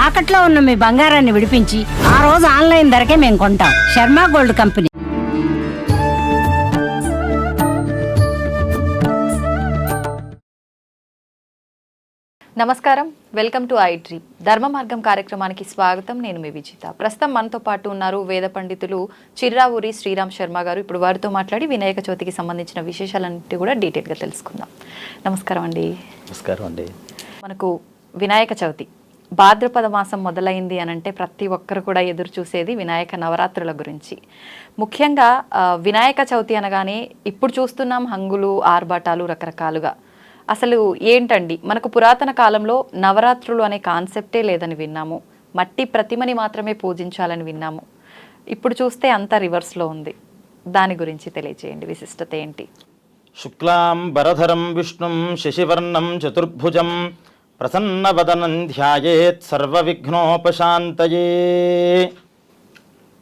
తాకట్లో ఉన్న మీ బంగారాన్ని విడిపించి ఆ రోజు ఆన్లైన్ ధరకే మేము కొంటాం. Sharma gold company. నమస్కారం, వెల్కమ్ టు ఐ ధర్మ మార్గం కార్యక్రమానికి స్వాగతం. నేను మీ విజిత. ప్రస్తుతం మనతో పాటు ఉన్నారు వేద పండితులు చిర్రావూరి శ్రీరామ్ శర్మ గారు. ఇప్పుడు వారితో మాట్లాడి వినాయక చవితికి సంబంధించిన విశేషాలన్నింటి కూడా డీటెయిల్గా తెలుసుకుందాం. నమస్కారం అండి. నమస్కారం అండి. మనకు వినాయక చవితి భాద్రపద మాసం మొదలైంది అనంటే ప్రతి ఒక్కరు కూడా ఎదురు చూసేది వినాయక నవరాత్రుల గురించి. ముఖ్యంగా వినాయక చవితి అనగానే ఇప్పుడు చూస్తున్నాం హంగులు ఆర్భాటాలు రకరకాలుగా. అసలు ఏంటండి, మనకు పురాతన కాలంలో నవరాత్రులు అనే కాన్సెప్టే లేదని విన్నాము. మట్టి ప్రతిమని మాత్రమే పూజించాలని విన్నాము. ఇప్పుడు చూస్తే అంతా రివర్స్లో ఉంది. దాని గురించి తెలియజేయండి, విశిష్టత ఏంటి? శుక్లాం వరధరం విష్ణుం శశివర్ణం చతుర్భుజం ప్రసన్నవదనం ధ్యాయేత్ సర్వవిఘ్నోపశాంతయే.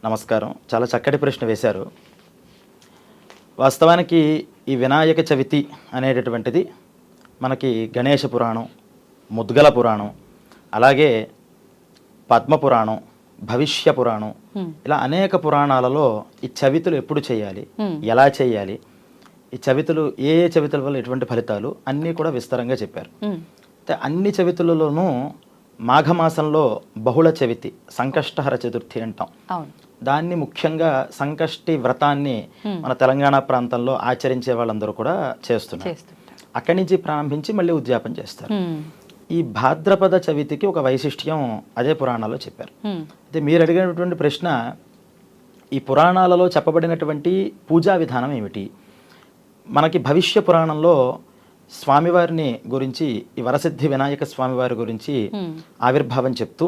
నమస్కారం. చాలా చక్కటి ప్రశ్న వేశారు. వాస్తవానికి ఈ వినాయక చవితి అనేటటువంటిది మనకి గణేష పురాణం, ముద్గల పురాణం, అలాగే పద్మపురాణం, భవిష్య పురాణం, ఇలా అనేక పురాణాలలో ఈ చవితులు ఎప్పుడు చేయాలి, ఎలా చేయాలి, ఈ చవితులు ఏ చవితుల వల్ల ఎటువంటి ఫలితాలు అన్నీ కూడా విస్తారంగా చెప్పారు. అయితే అన్ని చవితులలోనూ మాఘమాసంలో బహుళ చవితి, సంకష్టహర చతుర్థి అంటాం. దాన్ని ముఖ్యంగా సంకష్టి వ్రతాన్ని మన తెలంగాణ ప్రాంతంలో ఆచరించే వాళ్ళందరూ కూడా చేస్తున్నారు. అక్కడి నుంచి ప్రారంభించి మళ్ళీ ఉద్యాపన చేస్తారు. ఈ భాద్రపద చవితికి ఒక వైశిష్ట్యం అదే పురాణాల్లో చెప్పారు. అయితే మీరు అడిగినటువంటి ప్రశ్న, ఈ పురాణాలలో చెప్పబడినటువంటి పూజా విధానం ఏమిటి? మనకి భవిష్య పురాణంలో స్వామివారిని గురించి, ఈ వరసిద్ధి వినాయక స్వామివారి గురించి ఆవిర్భావం చెప్తూ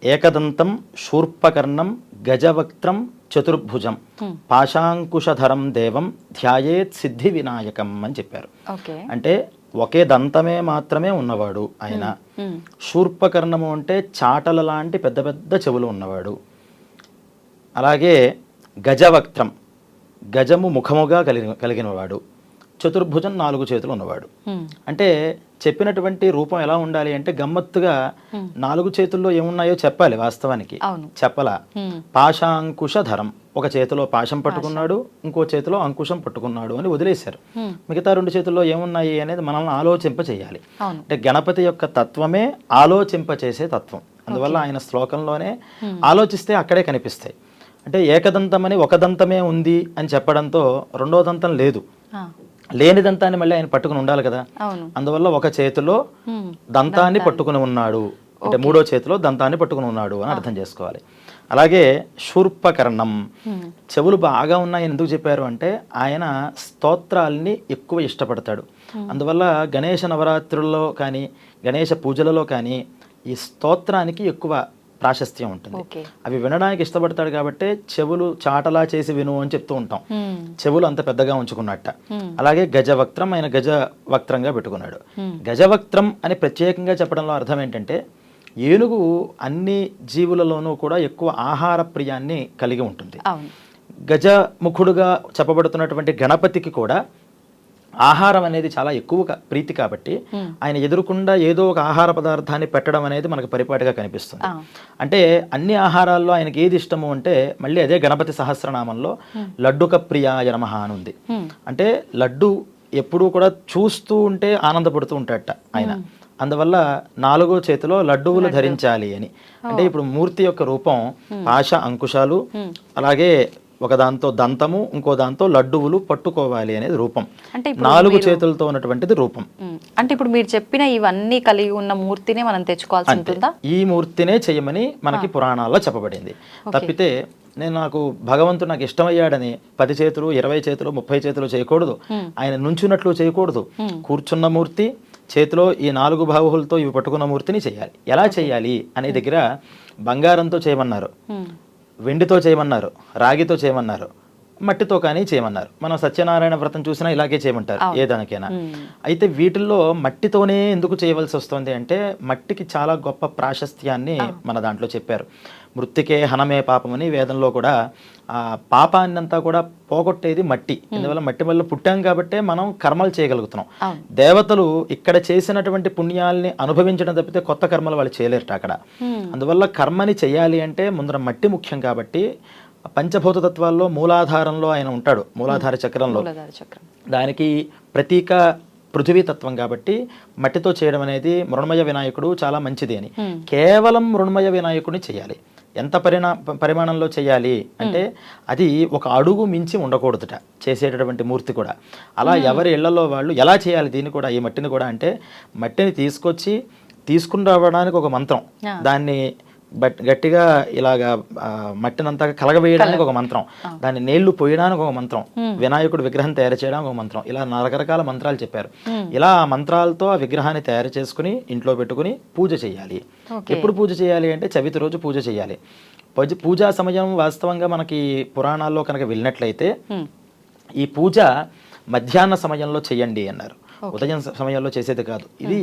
ఏకదంతం శూర్పకర్ణం గజవక్త్రం చతుర్భుజం పాశాంకుశధరం దేవం ధ్యాయేత్ సిద్ధి వినాయకం అని చెప్పారు. అంటే ఒకే దంతమే మాత్రమే ఉన్నవాడు ఆయన. శూర్పకర్ణము అంటే చాటల లాంటి పెద్ద పెద్ద చెవులు ఉన్నవాడు. అలాగే గజవక్త్రం, గజము ముఖముగా కలిగినవాడు. చతుర్భుజం 4 చేతులు ఉన్నవాడు. అంటే చెప్పినటువంటి రూపం ఎలా ఉండాలి అంటే గమ్మత్తుగా 4 చేతుల్లో ఏమున్నాయో చెప్పాలి. వాస్తవానికి చెప్పలా. పాశాంకుశధరం, ఒక చేతిలో పాశం పట్టుకున్నాడు, ఇంకో చేతిలో అంకుశం పట్టుకున్నాడు అని వదిలేశారు. మిగతా 2 చేతుల్లో ఏమున్నాయి అనేది మనల్ని ఆలోచింప చేయాలి. అంటే గణపతి యొక్క తత్వమే ఆలోచింప చేసే తత్వం. అందువల్ల ఆయన శ్లోకంలోనే ఆలోచిస్తే అక్కడే కనిపిస్తాయి. అంటే ఏకదంతమని ఒక దంతమే ఉంది అని చెప్పడంతో రెండో దంతం లేదు, లేని దంతాన్ని మళ్ళీ ఆయన పట్టుకుని ఉండాలి కదా. అందువల్ల ఒక చేతిలో దంతాన్ని పట్టుకుని ఉన్నాడు అంటే 3వ చేతిలో దంతాన్ని పట్టుకుని ఉన్నాడు అని అర్థం చేసుకోవాలి. అలాగే శూర్పకర్ణం, చెవులు బాగా ఉన్నాయని ఎందుకు చెప్పారు అంటే ఆయన స్తోత్రాల్ని ఎక్కువ ఇష్టపడతాడు. అందువల్ల గణేష నవరాత్రుల్లో కానీ గణేష పూజలలో కానీ ఈ స్తోత్రానికి ఎక్కువ ప్రాశస్త్యం ఉంటుంది. అవి వినడానికి ఇష్టపడతాడు కాబట్టి చెవులు చాటలా చేసి విను అని చెప్తూ ఉంటాం. చెవులు అంత పెద్దగా ఉంచుకున్నట్ట. అలాగే గజవక్త్రం, ఆయన గజవక్త్రంగా పెట్టుకున్నాడు. గజవక్త్రం అని ప్రత్యేకంగా చెప్పడంలో అర్థం ఏంటంటే ఏనుగు అన్ని జీవులలోనూ కూడా ఎక్కువ ఆహార ప్రియాన్ని కలిగి ఉంటుంది. గజముఖుడుగా చెప్పబడుతున్నటువంటి గణపతికి కూడా ఆహారం అనేది చాలా ఎక్కువ ప్రీతి కాబట్టి ఆయన ఎదురుకుండా ఏదో ఒక ఆహార పదార్థాన్ని పెట్టడం అనేది మనకు పరిపాటిగా కనిపిస్తుంది. అంటే అన్ని ఆహారాల్లో ఆయనకి ఏది ఇష్టము అంటే మళ్ళీ అదే గణపతి సహస్రనామంలో లడ్డుక ప్రియాయ నమః అని ఉంది. అంటే లడ్డు ఎప్పుడూ కూడా చూస్తూ ఉంటే ఆనందపడుతూ ఉంటాడట ఆయన. అందువల్ల 4వ చేతిలో లడ్డువులు ధరించాలి అని. అంటే ఇప్పుడు మూర్తి యొక్క రూపం పాశ అంకుశాలు, అలాగే ఒక దాంతో దంతము, ఇంకో దాంతో లడ్డువులు పట్టుకోవాలి అనేది రూపం. అంటే 4 చేతులతో ఉన్నటువంటిది రూపం. అంటే ఇప్పుడు మీరు చెప్పిన ఇవన్నీ కలిగి ఉన్న మూర్తినే మనం తెచ్చుకోవాల్సి ఉంటుందా? ఈ మూర్తినే చేయమని మనకి పురాణాల్లో చెప్పబడింది. తప్పితే నాకు భగవంతుడు నాకు ఇష్టమయ్యాడని 10 చేతులు 20 చేతులు 30 చేతులు చేయకూడదు. ఆయన నుంచున్నట్లు చేయకూడదు. కూర్చున్న మూర్తి చేతిలో ఈ 4 బాహువులతో ఇవి పట్టుకున్న మూర్తిని చేయాలి. ఎలా చేయాలి అనే దగ్గర బంగారంతో చేయమన్నారు, వెండితో చేయమన్నారు, రాగితో చేయమన్నారు, మట్టితో కానీ చేయమన్నారు. మనం సత్యనారాయణ వ్రతం చూసినా ఇలాగే చేయమంటారు ఏ దానికైనా. అయితే వీటిల్లో మట్టితోనే ఎందుకు చేయవలసి వస్తుంది అంటే మట్టికి చాలా గొప్ప ప్రాశస్త్యాన్ని మన దాంట్లో చెప్పారు. మృత్తికే హనమే పాపం అని వేదంలో కూడా ఆ పాపాన్ని అంతా కూడా పోగొట్టేది మట్టి. ఇందువల్ల మట్టి వల్ల పుట్టాం కాబట్టే మనం కర్మలు చేయగలుగుతున్నాం. దేవతలు ఇక్కడ చేసినటువంటి పుణ్యాల్ని అనుభవించడం తప్పితే కొత్త కర్మలు వాళ్ళు చేయలేరట అక్కడ. అందువల్ల కర్మని చేయాలి అంటే ముందర మట్టి ముఖ్యం కాబట్టి పంచభూత తత్వాల్లో మూలాధారంలో ఆయన ఉంటాడు, మూలాధార చక్రంలో. దానికి ప్రతీక పృథివీ తత్వం కాబట్టి మట్టితో చేయడం అనేది మృణమయ వినాయకుడు చాలా మంచిది అని. కేవలం మృణమయ వినాయకుడిని చేయాలి. ఎంత పరిమాణంలో చేయాలి అంటే అది ఒక అడుగు మించి ఉండకూడదుట చేసేటటువంటి మూర్తి కూడా. అలా ఎవరి ఇళ్లలో వాళ్ళు ఎలా చేయాలి దీన్ని కూడా, ఈ మట్టిని కూడా అంటే మట్టిని తీసుకుని రావడానికి ఒక మంత్రం, దాన్ని గట్టిగా ఇలాగా మట్టినంతా కలగవేయడానికి ఒక మంత్రం, దాన్ని నీళ్లు పోయడానికి ఒక మంత్రం, వినాయకుడు విగ్రహం తయారు చేయడానికి ఒక మంత్రం, ఇలా రకరకాల మంత్రాలు చెప్పారు. ఇలా ఆ మంత్రాలతో ఆ విగ్రహాన్ని తయారు చేసుకుని ఇంట్లో పెట్టుకుని పూజ చేయాలి. ఎప్పుడు పూజ చేయాలి అంటే చవితి రోజు పూజ చేయాలి. పూజా సమయం వాస్తవంగా మనకి పురాణాల్లో కనుక వెళ్ళినట్లయితే ఈ పూజ మధ్యాహ్న సమయంలో చేయండి అన్నారు, ఉదయం సమయంలో చేసేది కాదు. ఇది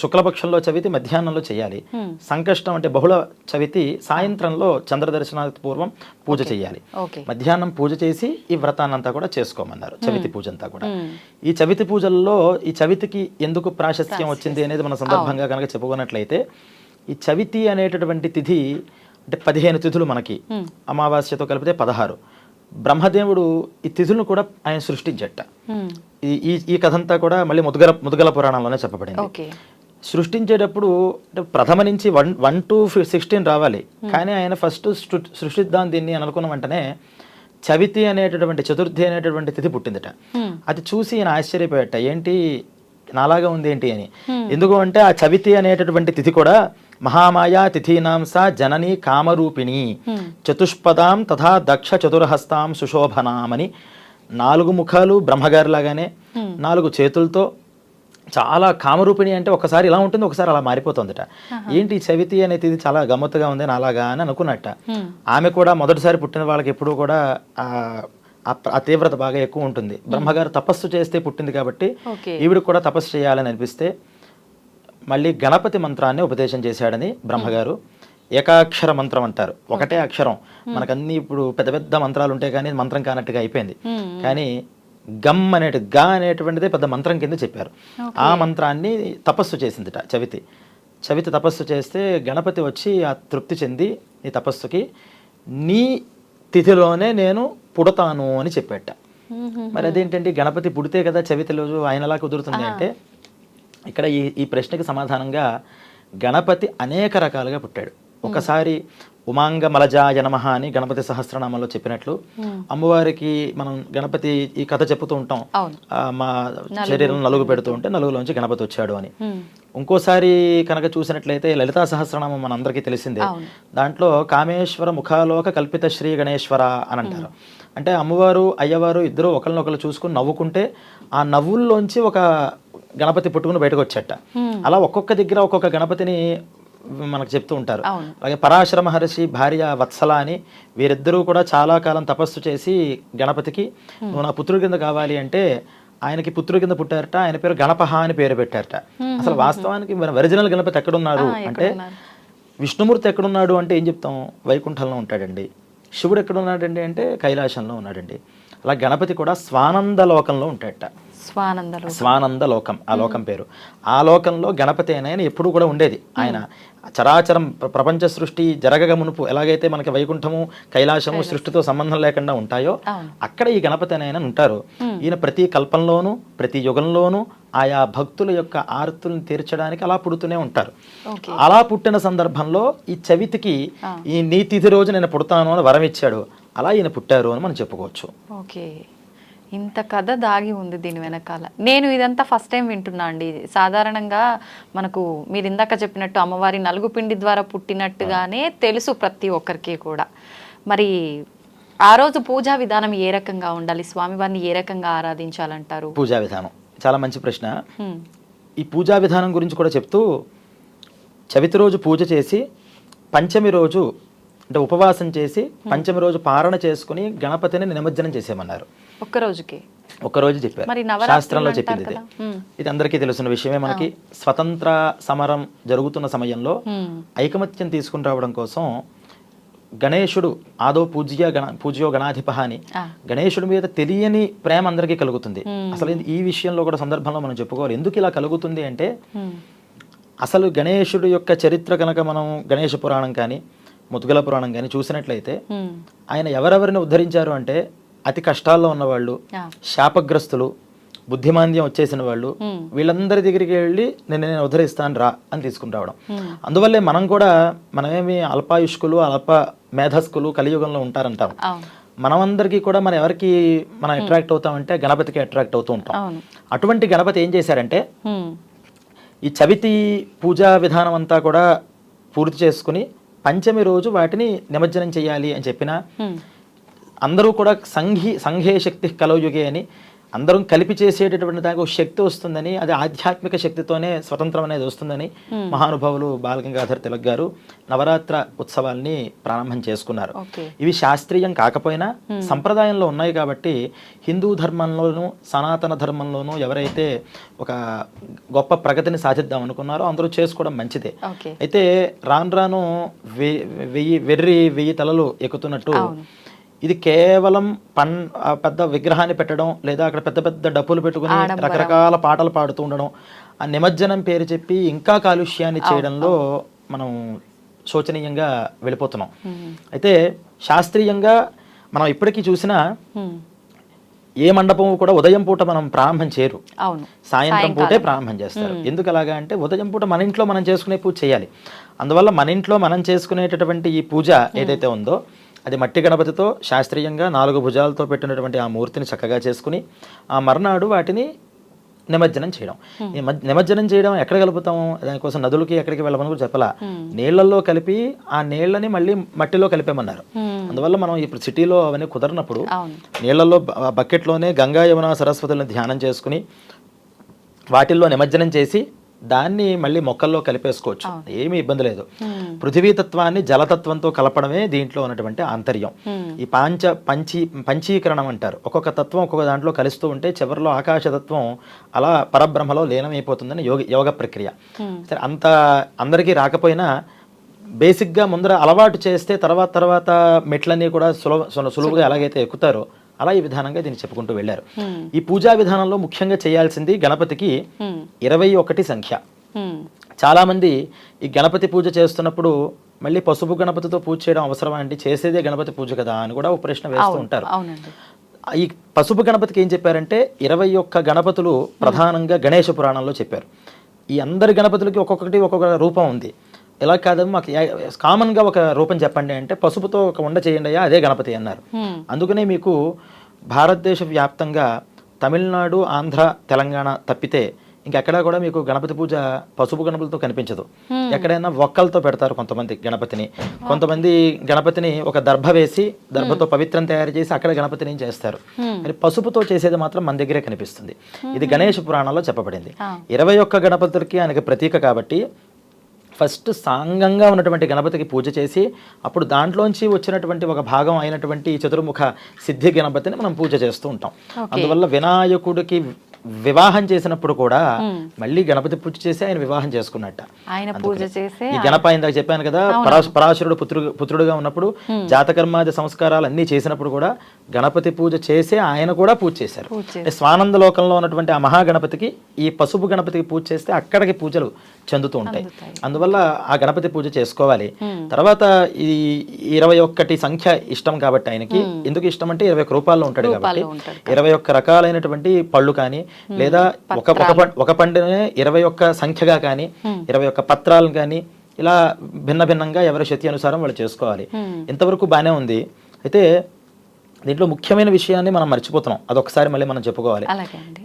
శుక్లపక్షంలో చవితి మధ్యాహ్నంలో చేయాలి. సంకష్టం అంటే బహుళ చవితి సాయంత్రంలో చంద్రదర్శనానికి పూర్వం పూజ చేయాలి. మధ్యాహ్నం పూజ చేసి ఈ వ్రతాన్నంతా కూడా చేసుకోమన్నారు, చవితి పూజ అంతా కూడా. ఈ చవితి పూజల్లో ఈ చవితికి ఎందుకు ప్రాశస్త్యం వచ్చింది అనేది మన సందర్భంగా కనుక చెప్పుకున్నట్లయితే, ఈ చవితి అనేటటువంటి తిథి అంటే 15 తిథులు మనకి, అమావాస్యతో కలిపితే 16. బ్రహ్మదేవుడు ఈ తిథులను కూడా ఆయన సృష్టించట. ఈ కథ అంతా కూడా మళ్ళీ ముద్గల పురాణంలోనే చెప్పబడింది. సృష్టించేటప్పుడు ప్రథమ నుంచి 1 to 16 రావాలి, కానీ ఆయన ఫస్ట్ సృష్టిద్దాం దీన్ని అని అనుకున్న వెంటనే చవితి అనేటటువంటి చతుర్థి అనేటటువంటి తిథి పుట్టిందట. అది చూసి ఆయన ఆశ్చర్యపోయట, ఏంటి నాలాగా ఉంది ఏంటి అని. ఎందుకు అంటే ఆ చవితి అనేటటువంటి తిథి కూడా మహామాయా తిథీనాం సా జనని కామరూపిణి చతుష్పదాం తథా దక్ష చతుర్హస్తాం సుశోభనామని, 4 ముఖాలు బ్రహ్మగారి లాగానే 4 చేతులతో చాలా కామరూపిణి అంటే ఒకసారి ఇలా ఉంటుంది, ఒకసారి అలా మారిపోతుందట. ఏంటి చవితి అనేది చాలా గమ్మత్తుగా ఉంది అలాగా అని అనుకున్నట్ట. ఆమె కూడా మొదటిసారి పుట్టిన వాళ్ళకి ఎప్పుడూ కూడా ఆ తీవ్రత బాగా ఎక్కువ ఉంటుంది. బ్రహ్మగారు తపస్సు చేస్తే పుట్టింది కాబట్టి ఈవిడికి కూడా తపస్సు చేయాలని అనిపిస్తే మళ్ళీ గణపతి మంత్రాన్ని ఉపదేశం చేశాడని బ్రహ్మగారు. ఏకాక్షర మంత్రం అంటారు, ఒకటే అక్షరం. మనకన్నీ ఇప్పుడు పెద్ద పెద్ద మంత్రాలు ఉంటాయి కానీ మంత్రం కానట్టుగా అయిపోయింది. కానీ గమ్ గా అనేటువంటిదే పెద్ద మంత్రం కింద చెప్పారు. ఆ మంత్రాన్ని తపస్సు చేసిందిట చవితి తపస్సు చేస్తే గణపతి వచ్చి ఆ తృప్తి చెంది ఈ తపస్సుకి నీ తిథిలోనే నేను పుడతాను అని చెప్పేట. మరి అదేంటంటే గణపతి పుడితే కదా చవితి రోజు ఆయనలా కుదురుతుంది అంటే, ఇక్కడ ఈ ప్రశ్నకి సమాధానంగా గణపతి అనేక రకాలుగా పుట్టాడు. ఒకసారి ఉమాంగ మలజాయ నమః అని గణపతి సహస్రనామంలో చెప్పినట్లు, అమ్మవారికి మనం గణపతి ఈ కథ చెప్పుతూ ఉంటాం, మా శరీరం నలుగు పెడుతూ ఉంటే నలుగులోంచి గణపతి వచ్చాడు అని. ఇంకోసారి కనుక చూసినట్లయితే లలితా సహస్రనామం మనందరికీ తెలిసిందే. దాంట్లో కామేశ్వర ముఖాలోక కల్పిత శ్రీ గణేశ్వర అని అంటారు. అంటే అమ్మవారు అయ్యవారు ఇద్దరు ఒకరినొకరు చూసుకుని నవ్వుకుంటే ఆ నవ్వుల్లోంచి ఒక గణపతి పుట్టుకుని బయటకు వచ్చేట. అలా ఒక్కొక్క దగ్గర ఒక్కొక్క గణపతిని మనకు చెప్తూ ఉంటారు. అలాగే పరాశర మహర్షి భార్య వత్సల అని, వీరిద్దరూ కూడా చాలా కాలం తపస్సు చేసి గణపతికి నువ్వు నా పుత్రుడి కింద కావాలి అంటే ఆయనకి పుత్రుడి కింద పుట్టారట. ఆయన పేరు గణపహ అని పేరు పెట్టారట. అసలు వాస్తవానికి మన ఒరిజినల్ గణపతి ఎక్కడున్నాడు అంటే, విష్ణుమూర్తి ఎక్కడున్నాడు అంటే ఏం చెప్తాం, వైకుంఠంలో ఉంటాడండి. శివుడు ఎక్కడున్నాడండి అంటే కైలాసంలో ఉన్నాడండి. అలా గణపతి కూడా స్వానంద లోకంలో ఉంటాడట. స్వానంద లోకం ఆ లోకం పేరు. ఆ లోకంలో గణపతి ఆయన ఎప్పుడు కూడా ఉండేది. ఆయన చరాచరం ప్రపంచ సృష్టి జరగక మునుపు ఎలాగైతే మనకి వైకుంఠము కైలాసము సృష్టితో సంబంధం లేకుండా ఉంటాయో అక్కడ ఈ గణపతి ఆయన ఉంటారు. ఈయన ప్రతి కల్పంలోనూ ప్రతి యుగంలోనూ ఆయా భక్తుల యొక్క ఆర్తులను తీర్చడానికి అలా పుడుతూనే ఉంటారు. అలా పుట్టిన సందర్భంలో ఈ చవితికి ఈ నీ తిథి రోజు నేను పుడతాను అని వరం ఇచ్చాడు. అలా ఈయన పుట్టారు అని మనం చెప్పుకోవచ్చు. ఓకే, ఇంత కథ దాగి ఉంది దీని వెనకాల. నేను ఇదంతా ఫస్ట్ టైం వింటున్నా అండి. సాధారణంగా మనకు మీరు ఇందాక చెప్పినట్టు అమ్మవారి నలుగుపిండి ద్వారా పుట్టినట్టుగానే తెలుసు ప్రతి ఒక్కరికి కూడా. మరి ఆ రోజు పూజా విధానం ఏ రకంగా ఉండాలి, స్వామివారిని ఏ రకంగా ఆరాధించాలంటారు? పూజా విధానం చాలా మంచి ప్రశ్న. ఈ పూజా విధానం గురించి కూడా చెప్తూ, చవితి రోజు పూజ చేసి పంచమి రోజు అంటే ఉపవాసం చేసి పంచమి రోజు పారణ చేసుకుని గణపతిని నిమజ్జనం చేసేయమన్నారు. ఒక్క రోజుకి ఒక్కరోజు చెప్పారు. మరి నవరాత్రులు శాస్త్రంలో అంటారు చెప్పింది ఇది. కదా. ఇది అందరికీ తెలిసిన విషయమే. మనకి స్వతంత్ర సమరం జరుగుతున్న సమయంలో ఐకమత్యం తీసుకుని రావడం కోసం గణేశుడు ఆదో పూజ్యో గణాధిప అని గణేశుడి మీద తెలియని ప్రేమ అందరికీ కలుగుతుంది. అసలు ఈ విషయంలో కూడా సందర్భంలో మనం చెప్పుకోవాలి. ఎందుకు ఇలా కలుగుతుంది అంటే అసలు గణేశుడు యొక్క చరిత్ర కనుక మనం గణేశ పురాణం కానీ ముద్గల పురాణం కానీ చూసినట్లయితే ఆయన ఎవరెవరిని ఉద్ధరించారు అంటే అతి కష్టాల్లో ఉన్నవాళ్ళు, శాపగ్రస్తులు, బుద్ధిమాంద్యం వచ్చేసిన వాళ్ళు, వీళ్ళందరి దగ్గరికి వెళ్ళి నేను ఉద్ధరిస్తాను రా అని తీసుకుని రావడం. అందువల్లే మనం కూడా మనమేమి అల్పాయుష్కులు అల్ప మేధస్కులు కలియుగంలో ఉంటారంటాం. మనమందరికీ కూడా మనం ఎవరికి మనం అట్రాక్ట్ అవుతామంటే గణపతికి అట్రాక్ట్ అవుతూ ఉంటాం. అటువంటి గణపతి ఏం చేశారంటే ఈ చవితి పూజా విధానం అంతా కూడా పూర్తి చేసుకుని పంచమి రోజు వాటిని నిమజ్జనం చేయాలి అని చెప్పిన అందరూ కూడా సంఘే శక్తి కలౌయుగే అని అందరం కలిపి చేసేటటువంటి దానికి ఒక శక్తి వస్తుందని, అది ఆధ్యాత్మిక శక్తితోనే స్వతంత్రం అనేది వస్తుందని మహానుభావులు బాలగంగాధర్ తిలక్ గారు నవరాత్ర ఉత్సవాల్ని ప్రారంభం చేసుకున్నారు. ఇవి శాస్త్రీయం కాకపోయినా సంప్రదాయంలో ఉన్నాయి కాబట్టి హిందూ ధర్మంలోనూ సనాతన ధర్మంలోనూ ఎవరైతే ఒక గొప్ప ప్రగతిని సాధిద్దాం అనుకున్నారో అందరూ చేసుకోవడం మంచిదే. అయితే రాను రాను 1000 తలలు ఎక్కుతున్నట్టు ఇది కేవలం పెద్ద విగ్రహాన్ని పెట్టడం లేదా అక్కడ పెద్ద పెద్ద డప్పులు పెట్టుకుని రకరకాల పాటలు పాడుతూ ఉండడం, ఆ నిమజ్జనం పేరు చెప్పి ఇంకా కాలుష్యాన్ని చేయడంలో మనం శోచనీయంగా వెళ్ళిపోతున్నాం. అయితే శాస్త్రీయంగా మనం ఇప్పటికీ చూసినా ఏ మండపం కూడా ఉదయం పూట మనం ప్రారంభం చేయరు, సాయంత్రం పూటే ప్రారంభం చేస్తారు. ఎందుకు అలాగా అంటే ఉదయం పూట మన ఇంట్లో మనం చేసుకునే పూజ చేయాలి. అందువల్ల మన ఇంట్లో మనం చేసుకునేటటువంటి ఈ పూజ ఏదైతే ఉందో అది మట్టి గణపతితో శాస్త్రీయంగా 4 భుజాలతో పెట్టినటువంటి ఆ మూర్తిని చక్కగా చేసుకుని ఆ మర్నాడు వాటిని నిమజ్జనం చేయడం. నిమజ్జనం చేయడం ఎక్కడ కలుపుతాము, దానికోసం నదులకి ఎక్కడికి వెళ్ళమని కూడా చెప్పాలా, నీళ్లలో కలిపి ఆ నీళ్లని మళ్ళీ మట్టిలో కలిపేమన్నారు. అందువల్ల మనం ఇప్పుడు సిటీలో అవన్నీ కుదరనప్పుడు నీళ్లలో బకెట్లోనే గంగా యమున సరస్వతులను ధ్యానం చేసుకుని వాటిల్లో నిమజ్జనం చేసి దాన్ని మళ్ళీ మొక్కల్లో కలిపేసుకోవచ్చు, ఏమీ ఇబ్బంది లేదు. పృథివీతత్వాన్ని జలతత్వంతో కలపడమే దీంట్లో ఉన్నటువంటి ఆంతర్యం. ఈ పంచీకరణం అంటారు. ఒక్కొక్క తత్వం ఒక్కొక్క దాంట్లో కలుస్తూ ఉంటే చివరిలో ఆకాశతత్వం అలా పరబ్రహ్మలో లీనమైపోతుందని యోగ ప్రక్రియ. సరే, అంత అందరికీ రాకపోయినా బేసిక్గా ముందర అలవాటు చేస్తే తర్వాత మెట్లన్నీ కూడా సులువుగా ఎలాగైతే ఎక్కుతారో అలా ఈ విధానంగా దీన్ని చెప్పుకుంటూ వెళ్ళారు. ఈ పూజా విధానంలో ముఖ్యంగా చేయాల్సింది గణపతికి 21 సంఖ్య. చాలా మంది ఈ గణపతి పూజ చేస్తున్నప్పుడు మళ్ళీ పసుపు గణపతితో పూజ చేయడం అవసరమా అండి, చేసేదే గణపతి పూజ కదా అని కూడా ఒక ప్రశ్న వేస్తూ ఉంటారు. ఈ పసుపు గణపతికి ఏం చెప్పారంటే 21 గణపతులు ప్రధానంగా గణేశ పురాణంలో చెప్పారు. ఈ అందరి గణపతులకి ఒక్కొక్క రూపం ఉంది. ఎలా కాదు, మాకు కామన్గా ఒక రూపం చెప్పండి అంటే పసుపుతో ఒక ఉండ చేయండి అయ్యా, అదే గణపతి అన్నారు. అందుకనే మీకు భారతదేశ వ్యాప్తంగా తమిళనాడు, ఆంధ్ర, తెలంగాణ తప్పితే ఇంకెక్కడా కూడా మీకు గణపతి పూజ పసుపు గణపతితో కనిపించదు. ఎక్కడైనా ఒక్కలతో పెడతారు కొంతమంది గణపతిని, కొంతమంది గణపతిని ఒక దర్భ వేసి దర్భతో పవిత్రం తయారు చేసి అక్కడ గణపతిని చేస్తారు. మరి పసుపుతో చేసేది మాత్రం మన దగ్గరే కనిపిస్తుంది. ఇది గణేశ పురాణంలో చెప్పబడింది. 21 గణపతులకి ఆయనకి ప్రతీక కాబట్టి ఫస్ట్ సాంగంగా ఉన్నటువంటి గణపతికి పూజ చేసి అప్పుడు దాంట్లోంచి వచ్చినటువంటి ఒక భాగం అయినటువంటి చతుర్ముఖ సిద్ధి గణపతిని మనం పూజ చేస్తూ ఉంటాం. అందువల్ల వినాయకుడికి వివాహం చేసినప్పుడు కూడా మళ్ళీ గణపతి పూజ చేసి ఆయన వివాహం చేసుకున్నట్ట. ఈ గణప ఇందాక చెప్పాను కదా, పరాశరుడు పుత్రుడుగా ఉన్నప్పుడు జాతకర్మాది సంస్కారాలు అన్ని చేసినప్పుడు కూడా గణపతి పూజ చేసి ఆయన కూడా పూజ చేశారు. స్వానంద లోకంలో ఉన్నటువంటి ఆ మహాగణపతికి ఈ పసుపు గణపతికి పూజ చేస్తే అక్కడికి పూజలు చెందుతూ ఉంటాయి. అందువల్ల ఆ గణపతి పూజ చేసుకోవాలి. తర్వాత ఈ 21 సంఖ్య ఇష్టం కాబట్టి ఆయనకి, ఎందుకు ఇష్టం అంటే 21 రూపాల్లో ఉంటాడు కాబట్టి 21 రకాలైనటువంటి పళ్ళు కానీ లేదా ఒక పండునే 21 సంఖ్యగా కానీ 21 పత్రాలు కానీ ఇలా భిన్న భిన్నంగా ఎవరి శక్తి అనుసారం వాళ్ళు చేసుకోవాలి. ఇంతవరకు బాగానే ఉంది. అయితే దీంట్లో ముఖ్యమైన విషయాన్ని మనం మర్చిపోతున్నాం, అదొకసారి మళ్ళీ మనం చెప్పుకోవాలి.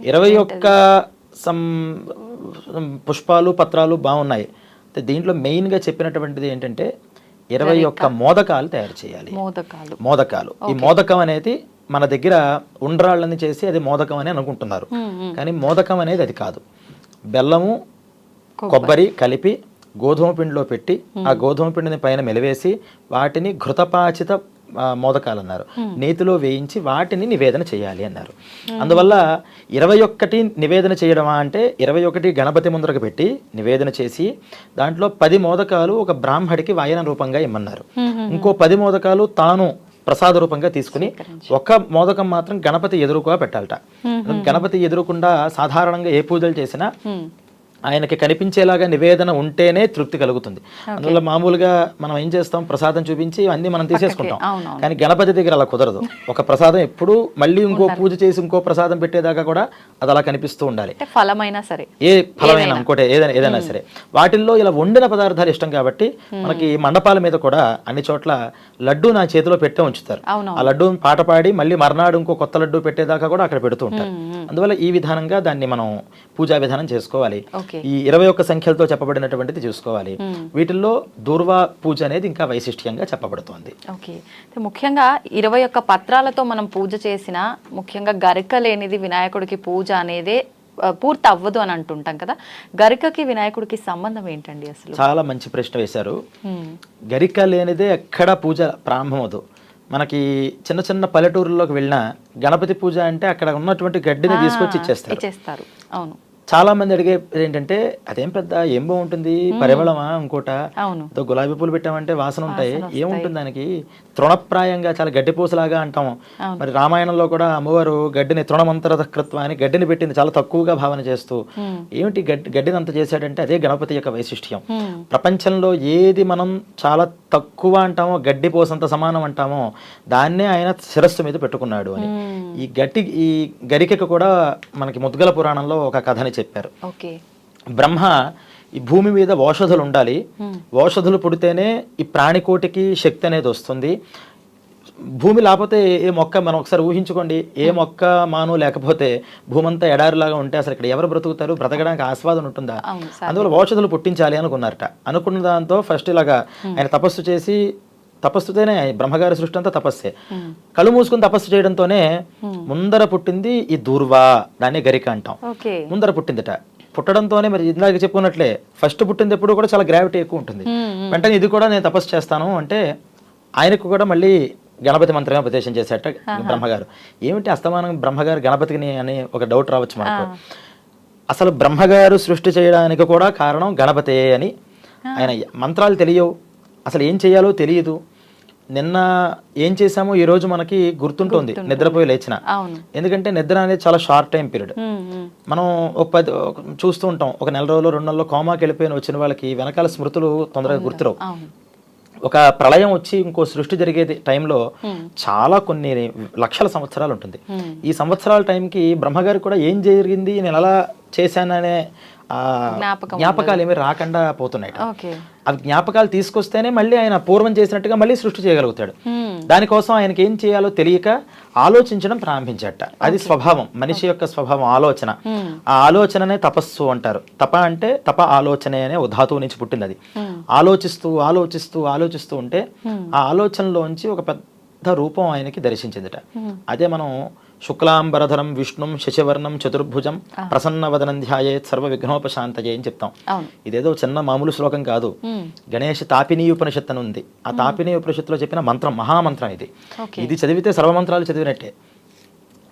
21 పుష్పాలు పత్రాలు బాగున్నాయి. అయితే దీంట్లో మెయిన్గా చెప్పినటువంటిది ఏంటంటే 21 మోదకాలు తయారు చేయాలి. మోదకాలు ఈ మోదకం అనేది మన దగ్గర ఉండ్రాళ్ళని చేసి అది మోదకం అని అనుకుంటున్నారు, కానీ మోదకం అనేది అది కాదు. బెల్లము కొబ్బరి కలిపి గోధుమ పిండిలో పెట్టి ఆ గోధుమ పిండిని పైన మెలివేసి వాటిని ఘృతపాచిత మోదకాలు అన్నారు, నేతిలో వేయించి వాటిని నివేదన చేయాలి అన్నారు. అందువల్ల 21 నివేదన చేయడమా అంటే 21 గణపతి ముందరకు పెట్టి నివేదన చేసి దాంట్లో 10 మోదకాలు ఒక బ్రాహ్మడికి వాయన రూపంగా ఇమ్మన్నారు. ఇంకో 10 మోదకాలు తాను ప్రసాద రూపంగా తీసుకుని ఒక మోదకం మాత్రం గణపతి ఎదురుగా పెట్టాలట. గణపతి ఎదురుకుండా సాధారణంగా ఏ పూజలు చేసినా ఆయనకి కనిపించేలాగా నివేదన ఉంటేనే తృప్తి కలుగుతుంది. అందువల్ల మామూలుగా మనం ఏం చేస్తాం, ప్రసాదం చూపించి అన్ని మనం తీసేసుకుంటాం. కానీ గణపతి దగ్గర అలా కుదరదు. ఒక ప్రసాదం ఎప్పుడు మళ్ళీ ఇంకో పూజ చేసి ఇంకో ప్రసాదం పెట్టేదాకా కూడా అది అలా కనిపిస్తూ ఉండాలి. ఫలమైనా సరే, ఏ ఫలమైనా ఇంకోటి ఏదైనా సరే. వాటిల్లో ఇలా వండిన పదార్థాలు ఇష్టం కాబట్టి మనకి మండపాల మీద కూడా అన్ని చోట్ల లడ్డు నా చేతిలో పెట్టే ఉంచుతారు. ఆ లడ్డు పాట పాడి మళ్ళీ మర్నాడు ఇంకో కొత్త లడ్డు పెట్టేదాకా కూడా అక్కడ పెడుతూ ఉంటారు. అందువల్ల ఈ విధానంగా దాన్ని మనం పూజా విధానం చేసుకోవాలి. ఈ 21 సంఖ్యలతో చెప్పబడినటువంటిది చూసుకోవాలి. వీటిల్లో దూర్వా పూజ అనేది ఇంకా వైశిష్ట్యంగా చెప్పబడుతోంది. ఓకే, ముఖ్యంగా 21 పత్రాలతో మనం పూజ చేసినా ముఖ్యంగా గరిక లేనిది వినాయకుడికి పూజ అనేది పూర్తి అవ్వదు అని అంటుంటాం కదా. గరికకి వినాయకుడికి సంబంధం ఏంటండి అసలు? చాలా మంచి ప్రశ్న వేశారు. గరిక లేనిదే ఎక్కడా పూజ ప్రారంభమవుదు. మనకి చిన్న చిన్న పల్లెటూరుల్లోకి వెళ్ళినా గణపతి పూజ అంటే అక్కడ ఉన్నటువంటి గడ్డిని తీసుకొచ్చి ఇచ్చేస్తారు. అవును, చాలా మంది అడిగే ఏంటంటే అదేం పెద్ద ఏం బాగుంటుంది, పరిమళమా ఇంకోట, గులాబీ పూలు పెట్టామంటే వాసన ఉంటాయి, ఏముంటుంది దానికి, తృణప్రాయంగా చాలా గడ్డి పూసలాగా అంటాము. మరి రామాయణంలో కూడా అమ్మవారు గడ్డిని తృణమంతరకృత్వ అని గడ్డిని పెట్టింది చాలా తక్కువగా భావన చేస్తూ. ఏమిటి గడ్డిని అంత చేశాడంటే అదే గణపతి యొక్క వైశిష్ట్యం. ప్రపంచంలో ఏది మనం చాలా తక్కువ అంటామో, గడ్డి పోసంత సమానం అంటామో, దాన్నే ఆయన శిరస్సు మీద పెట్టుకున్నాడు అని. ఈ గరికకు కూడా మనకి ముద్గల పురాణంలో ఒక కథని చెప్పారు. బ్రహ్మ ఈ భూమి మీద ఓషధులు ఉండాలి, ఓషధులు పుడితేనే ఈ ప్రాణికోటికి శక్తి అనేది వస్తుంది. భూమి లేకపోతే ఏ మొక్క, మనం ఒకసారి ఊహించుకోండి, ఏ మొక్క మాను లేకపోతే భూమంతా ఎడారిలాగా ఉంటే అసలు ఇక్కడ ఎవరు బ్రతుకుతారు, బ్రతకడానికి ఆస్వాదన ఉంటుందా? అందువల్ల ఓషధులు పుట్టించాలి అనుకున్నారట. అనుకున్న దాంతో ఫస్ట్ ఇలాగా ఆయన తపస్సు చేసి, తపస్సుతోనే బ్రహ్మగారి సృష్టి అంతా తపస్సే, కళ్ళు మూసుకుని తపస్సు చేయడంతోనే ముందర పుట్టింది ఈ దూర్వా, దాన్ని గరిక అంటాం. ముందర పుట్టిందట. పుట్టడంతోనే మరి ఇందాక చెప్పుకున్నట్లే ఫస్ట్ పుట్టింది ఎప్పుడు కూడా చాలా గ్రావిటీ ఎక్కువ ఉంటుంది. వెంటనే ఇది కూడా నేను తపస్సు చేస్తాను అంటే ఆయనకు కూడా మళ్ళీ గణపతి మంత్రమే ఉపదేశం చేసేట బ్రహ్మగారు. ఏమిటి అస్తమానం బ్రహ్మగారు గణపతిని అని ఒక డౌట్ రావచ్చు మనకు. అసలు బ్రహ్మగారు సృష్టి చేయడానికి కూడా కారణం గణపతే అని. ఆయన మంత్రాలు తెలియవు, అసలు ఏం చేయాలో తెలియదు. నిన్న ఏం చేశామో ఈ రోజు మనకి గుర్తుంటుంది నిద్రపోయి లేచిన. ఎందుకంటే నిద్ర అనేది చాలా షార్ట్ టైం పీరియడ్. మనం చూస్తూ ఉంటాం, ఒక నెల రోజులు 2 నెలలు కోమాకి వెళ్ళిపోయిన వచ్చిన వాళ్ళకి వెనకాల స్మృతులు తొందరగా గుర్తురావు. ఒక ప్రళయం వచ్చి ఇంకో సృష్టి జరిగే టైంలో చాలా కొన్ని లక్షల సంవత్సరాలు ఉంటుంది. ఈ సంవత్సరాల టైంకి బ్రహ్మగారికి కూడా ఏం జరిగింది, నేను ఎలా చేశాననే జ్ఞాపకాలు ఏమి రాకుండా పోతున్నాయి. అవి జ్ఞాపకాలు తీసుకొస్తేనే మళ్ళీ ఆయన పూర్వం చేసినట్టుగా మళ్ళీ సృష్టి చేయగలుగుతాడు. దానికోసం ఆయనకి ఏం చేయాలో తెలియక ఆలోచించడం ప్రారంభించట. అది స్వభావం, మనిషి యొక్క స్వభావం, ఆలోచన. ఆ ఆలోచననే తపస్సు అంటారు. తప అంటే తప ఆలోచనే అనే ధాతువు నుంచి పుట్టింది. అది ఆలోచిస్తూ ఆలోచిస్తూ ఆలోచిస్తూ ఉంటే ఆ ఆలోచనలోంచి ఒక పెద్ద రూపం ఆయనకి దర్శించిందిట. అదే మనం శుక్లాంబరధరం విష్ణుం శశివర్ణం చతుర్భుజం ప్రసన్నవదనం ధ్యాయేత్ సర్వ విఘ్నోపశాంతయే అని చెప్తాం. ఇదేదో చిన్న మామూలు శ్లోకం కాదు. గణేష్ తాపినీ ఉపనిషత్తు అని ఉంది. ఆ తాపినీ ఉపనిషత్తులో చెప్పిన మంత్రం మహామంత్రం ఇది. ఇది చదివితే సర్వమంత్రాలు చదివినట్టే.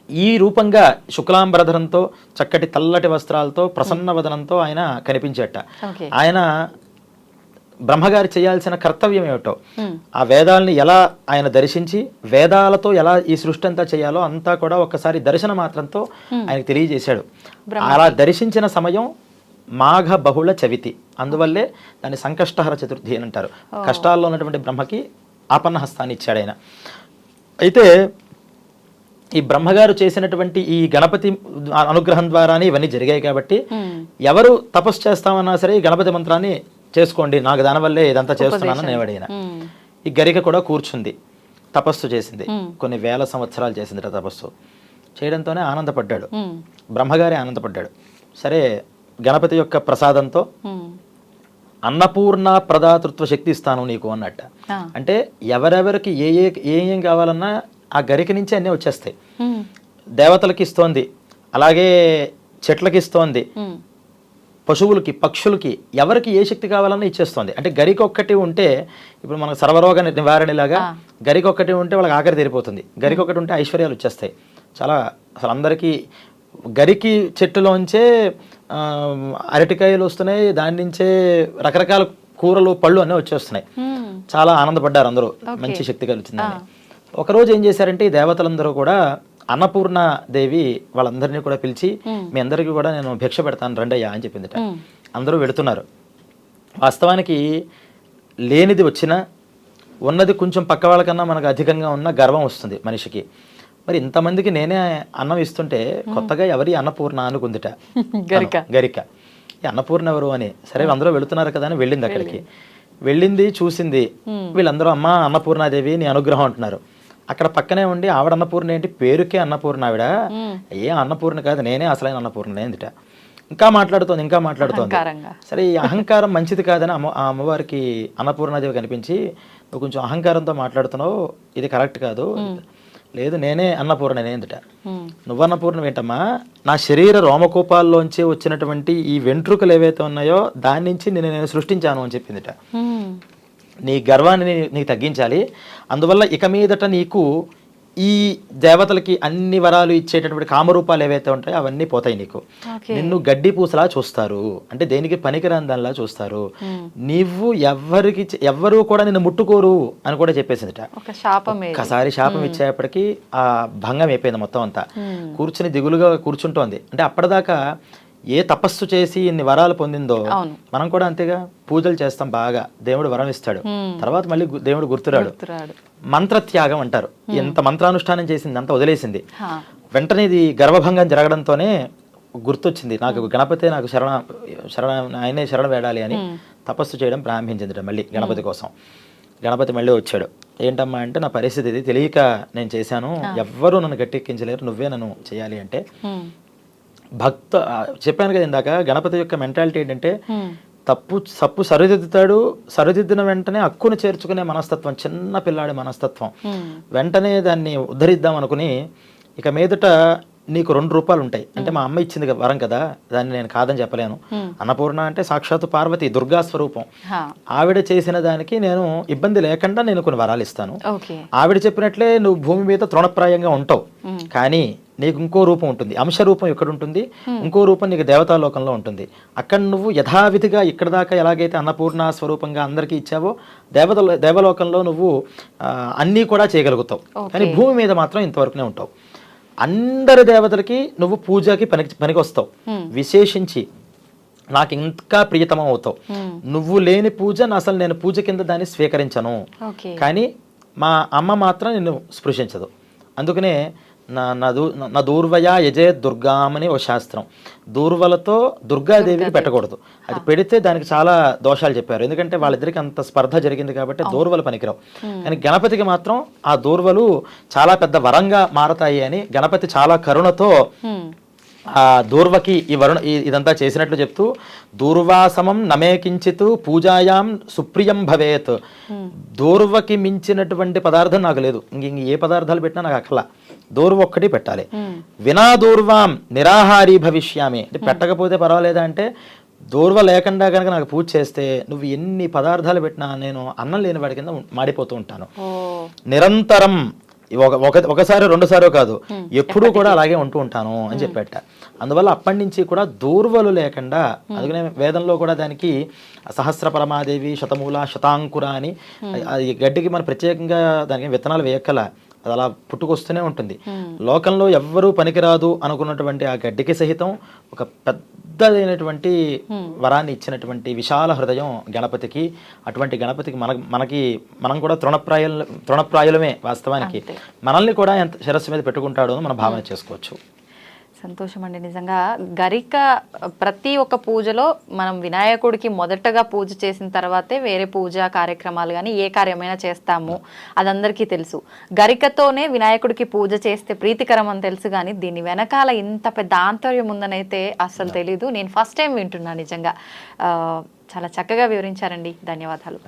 ఈ రూపంగా శుక్లాంబరధరంతో, చక్కటి తెల్లటి వస్త్రాలతో, ప్రసన్నవదనంతో ఆయన కనిపించేట. ఆయన బ్రహ్మగారి చేయాల్సిన కర్తవ్యం ఏమిటో, ఆ వేదాలని ఎలా ఆయన దర్శించి వేదాలతో ఎలా ఈ సృష్టి అంతా చేయాలో అంతా కూడా ఒక్కసారి దర్శన మాత్రంతో ఆయనకు తెలియజేశాడు. అలా దర్శించిన సమయం మాఘ బహుళ చవితి. అందువల్లే దాన్ని సంకష్టహర చతుర్థి అని అంటారు. కష్టాల్లో ఉన్నటువంటి బ్రహ్మకి ఆపన్న హస్తాన్ని ఇచ్చాడు ఆయన. అయితే ఈ బ్రహ్మగారు చేసినటువంటి ఈ గణపతి అనుగ్రహం ద్వారానే ఇవన్నీ జరిగాయి కాబట్టి ఎవరు తపస్సు చేస్తామన్నా సరే ఈ గణపతి మంత్రాన్ని చేసుకోండి, నాకు దానివల్లే ఇదంతా చేస్తున్నానని నేవడిన. ఈ గరిక కూడా కూర్చుంది, తపస్సు చేసింది. కొన్ని వేల సంవత్సరాలు చేసింది తపస్సు. చేయడంతోనే ఆనందపడ్డాడు, బ్రహ్మగారే ఆనందపడ్డాడు. సరే, గణపతి యొక్క ప్రసాదంతో అన్నపూర్ణ ప్రదాతృత్వ శక్తి ఇస్తాను నీకు అన్నట్ట. అంటే ఎవరెవరికి ఏం కావాలన్నా ఆ గరిక నుంచి అన్నీ వచ్చేస్తాయి. దేవతలకి ఇస్తోంది, అలాగే చెట్లకి ఇస్తోంది, పశువులకి, పక్షులకి, ఎవరికి ఏ శక్తి కావాలన్నా ఇచ్చేస్తుంది. అంటే గరికొక్కటి ఉంటే ఇప్పుడు మనకు సర్వరోగ నివారణలాగా గరికొక్కటి ఉంటే వాళ్ళకి ఆఖరి తీరిపోతుంది. గరికొక్కటి ఉంటే ఐశ్వర్యాలు వచ్చేస్తాయి. చాలా అసలు అందరికీ గరికి చెట్టులోంచే అరటికాయలు వస్తున్నాయి, దాని నుంచే రకరకాల కూరలు, పళ్ళు అన్నీ వచ్చేస్తున్నాయి. చాలా ఆనందపడ్డారు అందరూ, మంచి శక్తి కలిగిందని. ఒకరోజు ఏం చేశారంటే ఈ దేవతలందరూ కూడా అన్నపూర్ణ దేవి వాళ్ళందరినీ కూడా పిలిచి, మీ అందరికీ కూడా నేను భిక్ష పెడతాను రండయ్యా అని చెప్పిందిట. అందరూ వెళుతున్నారు. వాస్తవానికి లేనిది వచ్చినా ఉన్నది కొంచెం పక్క వాళ్ళకన్నా మనకు అధికంగా ఉన్న గర్వం వస్తుంది మనిషికి. మరి ఇంతమందికి నేనే అన్నం ఇస్తుంటే కొత్తగా ఎవరి అన్నపూర్ణ అనుకుందిట గరిక. ఈ అన్నపూర్ణ ఎవరు అని. సరే అందరూ వెళుతున్నారు కదా అని వెళ్ళింది. అక్కడికి వెళ్ళింది, చూసింది. వీళ్ళందరూ అమ్మ అన్నపూర్ణాదేవి నీ అనుగ్రహం అంటున్నారు. అక్కడ పక్కనే ఉండి ఆవిడ అన్నపూర్ణ ఏంటి, పేరుకే అన్నపూర్ణ, ఆవిడ ఏ అన్నపూర్ణ కాదు, నేనే అసలైన అన్నపూర్ణ ఏందిట. ఇంకా మాట్లాడుతోంది. సరే ఈ అహంకారం మంచిది కాదని ఆ అమ్మవారికి అన్నపూర్ణాదేవి కనిపించి, నువ్వు కొంచెం అహంకారంతో మాట్లాడుతున్నావు, ఇది కరెక్ట్ కాదు. లేదు నేనే అన్నపూర్ణ ఏందిట. నువ్వు అన్నపూర్ణ ఏంటమ్మా, నా శరీర రోమకూపాల్లోంచి వచ్చినటువంటి ఈ వెంట్రుకలు ఏవైతే ఉన్నాయో దాని నుంచి నేను సృష్టించాను అని చెప్పిందిట. నీ గర్వాన్ని నీకు తగ్గించాలి, అందువల్ల ఇక మీదట నీకు ఈ దేవతలకి అన్ని వరాలు ఇచ్చేటటువంటి కామరూపాలు ఏవైతే ఉంటాయో అవన్నీ పోతాయి. నీకు నిన్ను గడ్డి పూసలా చూస్తారు, అంటే దేనికి పనికిరాని దానిలా చూస్తారు. నీవు ఎవ్వరూ కూడా నిన్ను ముట్టుకోరు అని కూడా చెప్పేసిందిట. ఒకసారి శాపం ఇచ్చేప్పటికీ ఆ భంగం అయిపోయింది మొత్తం అంతా. కూర్చుని దిగులుగా కూర్చుంటోంది. అంటే అప్పటిదాకా ఏ తపస్సు చేసి ఇన్ని వరాలు పొందిందో మనం కూడా అంతేగా, పూజలు చేస్తాం బాగా, దేవుడు వరం ఇస్తాడు, తర్వాత మళ్ళీ దేవుడు గుర్తురాడు. మంత్రత్యాగం అంటారు. ఎంత మంత్రానుష్ఠానం చేసింది అంత వదిలేసింది. వెంటనే ఇది గర్వభంగం జరగడంతోనే గుర్తొచ్చింది, నాకు గణపతి నాకు ఆయనే శరణ వేడాలి అని తపస్సు చేయడం ప్రారంభించింది మళ్ళీ గణపతి కోసం. గణపతి మళ్ళీ వచ్చాడు. ఏంటమ్మా అంటే, నా పరిస్థితి ఇది తెలియక నేను చేశాను, ఎవ్వరూ నన్ను గట్టెక్కించలేరు, నువ్వే నన్ను చేయాలి అంటే. చెప్పాను కదా ఇందాక, గణపతి యొక్క మెంటాలిటీ ఏంటంటే తప్పు సరిదిద్దుతాడు, సరిదిద్దిన వెంటనే హక్కును చేర్చుకునే మనస్తత్వం, చిన్న పిల్లాడి మనస్తత్వం. వెంటనే దాన్ని ఉద్ధరిద్దాం అనుకుని, ఇక మీదట నీకు 2 రూపాలు ఉంటాయి అంటే, మా అమ్మ ఇచ్చింది వరం కదా, దాన్ని నేను కాదని చెప్పలేను. అన్నపూర్ణ అంటే సాక్షాత్తు పార్వతి, దుర్గా స్వరూపం. ఆవిడ చేసిన దానికి నేను ఇబ్బంది లేకుండా నేను కొన్ని వరాలు ఇస్తాను. ఆవిడ చెప్పినట్లే నువ్వు భూమి మీద తృణప్రాయంగా ఉంటావు, కానీ నీకు ఇంకో రూపం ఉంటుంది. అంశ రూపం ఇక్కడ ఉంటుంది, ఇంకో రూపం నీకు దేవతాలోకంలో ఉంటుంది. అక్కడ నువ్వు యథావిధిగా ఇక్కడ దాకా ఎలాగైతే అన్నపూర్ణ స్వరూపంగా అందరికీ ఇచ్చావో, దేవలోకంలో నువ్వు అన్నీ కూడా చేయగలుగుతావు, కానీ భూమి మీద మాత్రం ఇంతవరకునే ఉంటావు. అందరి దేవతలకి నువ్వు పూజకి పనికి వస్తావు, విశేషించి నాకు ఇంకా ప్రియతమం అవుతావు. నువ్వు లేని పూజ అసలు నేను పూజ కింద దాన్ని స్వీకరించను, కానీ మా అమ్మ మాత్రం నిన్ను స్పృశించదు. అందుకనే నా దూర్వయా యజే దుర్గామని ఓ శాస్త్రం. దూర్వలతో దుర్గాదేవికి పెట్టకూడదు, అది పెడితే దానికి చాలా దోషాలు చెప్పారు. ఎందుకంటే వాళ్ళిద్దరికి అంత స్పర్ధ జరిగింది కాబట్టి దూర్వలు పనికిరావు. కానీ గణపతికి మాత్రం ఆ దూర్వలు చాలా పెద్ద వరంగా మారతాయి అని గణపతి చాలా కరుణతో ఆ దూర్వకి ఇదంతా చేసినట్లు చెప్తూ, దూర్వాసమం నమే కించిత్ పూజాయాం సుప్రియం భవేత్. దూర్వకి మించినటువంటి పదార్థం నాకు లేదు, ఇంక ఏ పదార్థాలు పెట్టినా నాకు అక్కల, దూర్వ ఒక్కటి పెట్టాలి. వినా దూర్వాం నిరాహారీ భవిష్యామి, అంటే పెట్టకపోతే పర్వాలేదా అంటే, దూర్వ లేకుండా కనుక నాకు పూజ చేస్తే నువ్వు ఎన్ని పదార్థాలు పెట్టినా నేను అన్నం లేని వాడి కింద మాడిపోతూ ఉంటాను. నిరంతరం ఒకసారి 2 సార్లు కాదు, ఎప్పుడూ కూడా అలాగే ఉంటూ ఉంటాను అని చెప్పేట. అందువల్ల అప్పటి నుంచి కూడా దూర్వలు లేకుండా, అందుకనే వేదంలో కూడా దానికి సహస్ర పరమాదేవి, శతమూల, శతాంకుర అని, అది గడ్డికి మనం ప్రత్యేకంగా దానికి విత్తనాలు వేయక్కల, అది అలా పుట్టుకొస్తూనే ఉంటుంది. లోకంలో ఎవ్వరూ పనికిరాదు అనుకున్నటువంటి ఆ గడ్డికి సహితం ఒక పెద్దదైనటువంటి వరాన్ని ఇచ్చినటువంటి విశాల హృదయం గణపతికి. అటువంటి గణపతికి మనం కూడా తృణప్రాయులమే వాస్తవానికి. మనల్ని కూడా ఎంత శిరస్సు మీద పెట్టుకుంటాడో అని మనం భావన చేసుకోవచ్చు. సంతోషం అండి. నిజంగా గరిక ప్రతి ఒక్క పూజలో మనం వినాయకుడికి మొదటగా పూజ చేసిన తర్వాతే వేరే పూజా కార్యక్రమాలు కానీ ఏ కార్యమైనా చేస్తాము, అది అందరికీ తెలుసు. గరికతోనే వినాయకుడికి పూజ చేస్తే ప్రీతికరం అని తెలుసు, కానీ దీని వెనకాల ఇంత పెద్ద ఆంతర్యం ఉందనైతే అస్సలు తెలీదు. నేను ఫస్ట్ టైం వింటున్నాను. నిజంగా చాలా చక్కగా వివరించారండి. ధన్యవాదాలు.